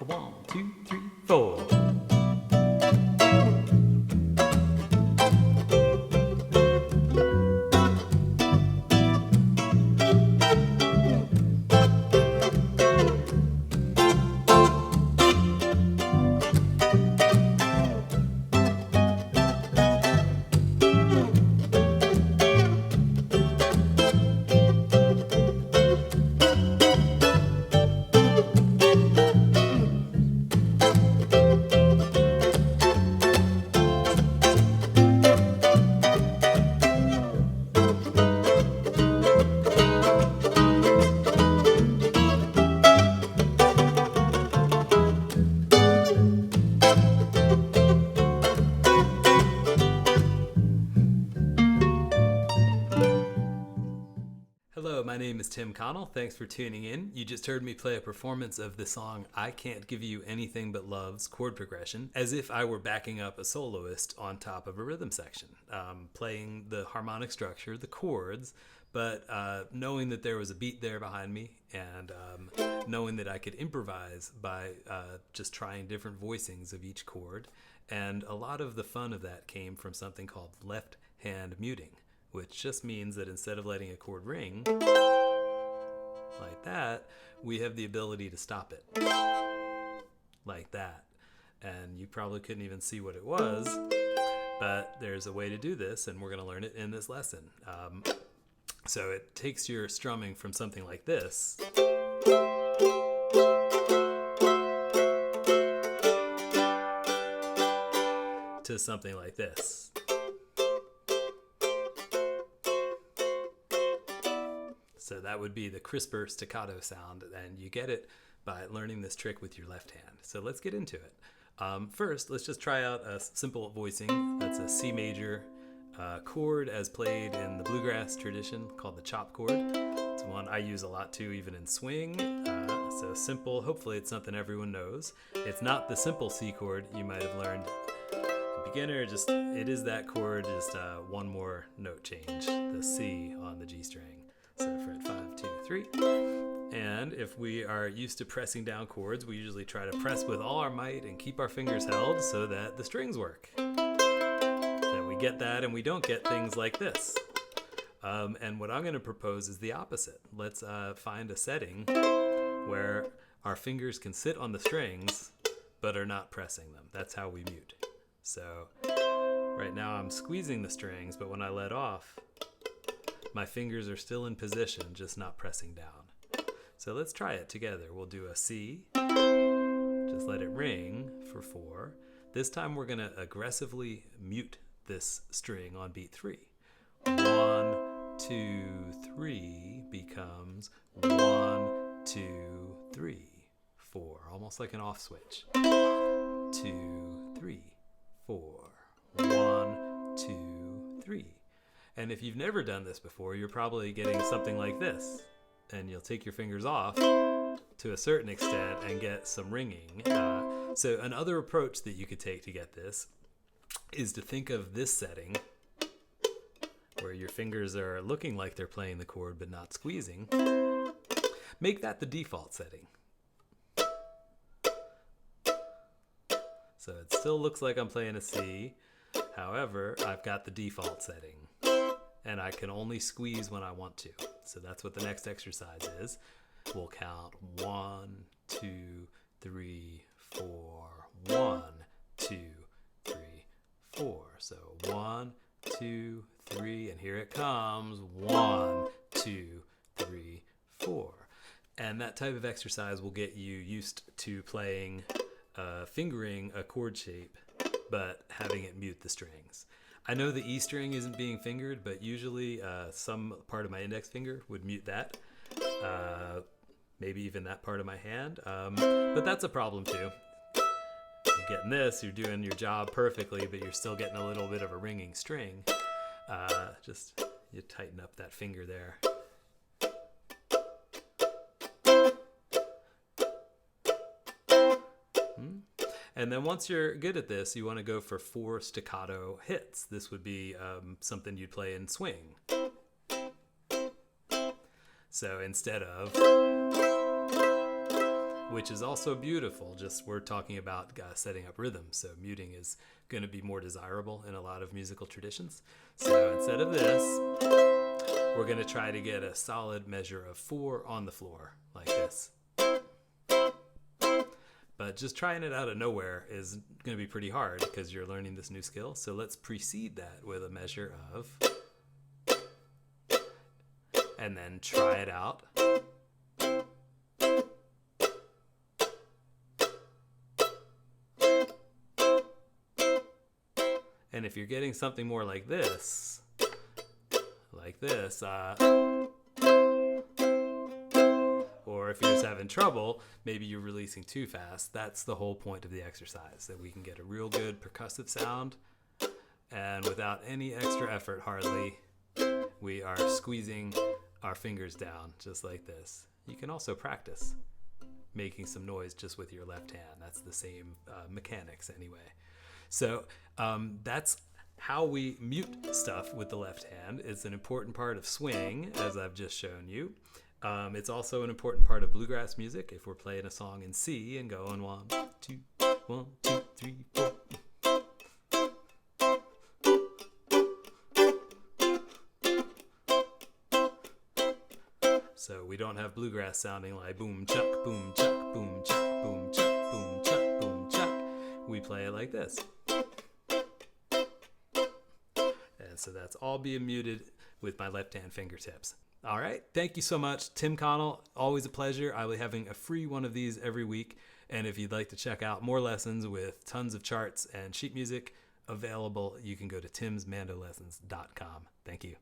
1, 2, 3, 4. Hello, my name is Tim Connell. Thanks for tuning in. You just heard me play a performance of the song I Can't Give You Anything But Love's chord progression, as if I were backing up a soloist on top of a rhythm section, playing the harmonic structure, the chords, but knowing that there was a beat there behind me, and knowing that I could improvise by just trying different voicings of each chord. And a lot of the fun of that came from something called left hand muting, which just means that instead of letting a chord ring like that, we have the ability to stop it like that. And you probably couldn't even see what it was, but there's a way to do this, and we're going to learn it in this lesson. So it takes your strumming from something like this to something like this. So that would be the crisper staccato sound, and you get it by learning this trick with your left hand. So let's get into it. First, let's just try out a simple voicing. That's a C major chord as played in the Bluegrass tradition called the chop chord. It's one I use a lot too, even in swing. So simple, hopefully it's something everyone knows. It's not the simple C chord you might have learned beginner, it is that chord, just one more note change, the C on the G string. So fret 5, 2, 3. And if we are used to pressing down chords, we usually try to press with all our might and keep our fingers held so that the strings work. So we get that, and we don't get things like this. And what I'm going to propose is the opposite. Let's find a setting where our fingers can sit on the strings but are not pressing them. That's how we mute. So right now I'm squeezing the strings, but when I let off, my fingers are still in position, just not pressing down. So let's try it together. We'll do a C, just let it ring for 4. This time we're going to aggressively mute this string on beat 3. 1, 2, 3 becomes 1, 2, 3, 4, almost like an off switch. 2, 3, 4, 1, 2, 3. And if you've never done this before, you're probably getting something like this. And you'll take your fingers off to a certain extent and get some ringing. So another approach that you could take to get this is to think of this setting where your fingers are looking like they're playing the chord but not squeezing. Make that the default setting. So it still looks like I'm playing a C. However, I've got the default setting, and I can only squeeze when I want to. So that's what the next exercise is. We'll count 1, 2, 3, 4, 1, 2, 3, 4. So 1, 2, 3, and here it comes. 1, 2, 3, 4. And that type of exercise will get you used to playing, fingering a chord shape, but having it mute the strings. I know the E string isn't being fingered, but usually some part of my index finger would mute that. Maybe even that part of my hand. But that's a problem too. You're getting this, you're doing your job perfectly, but you're still getting a little bit of a ringing string. Just you tighten up that finger there. And then once you're good at this, you want to go for 4 staccato hits. This would be something you'd play in swing. So instead of which is also beautiful. Just we're talking about setting up rhythm, so muting is going to be more desirable in a lot of musical traditions. So instead of this, we're going to try to get a solid measure of 4 on the floor, like this. But just trying it out of nowhere is going to be pretty hard because you're learning this new skill. So let's precede that with a measure of, and then try it out. And if you're getting something more like this, or if you're just having trouble, maybe you're releasing too fast, that's the whole point of the exercise, that we can get a real good percussive sound, and without any extra effort hardly, we are squeezing our fingers down just like this. You can also practice making some noise just with your left hand. That's the same mechanics anyway. So that's how we mute stuff with the left hand. It's an important part of swing, as I've just shown you. It's also an important part of bluegrass music. If we're playing a song in C and going 1, 2, 1, 2, 3, 4. So we don't have bluegrass sounding like boom chuck, boom chuck, boom chuck, boom chuck, boom chuck, boom chuck. We play it like this. And so that's all being muted with my left hand fingertips. All right. Thank you so much, Tim Connell. Always a pleasure. I'll be having a free one of these every week. And if you'd like to check out more lessons with tons of charts and sheet music available, you can go to timsmandolessons.com. Thank you.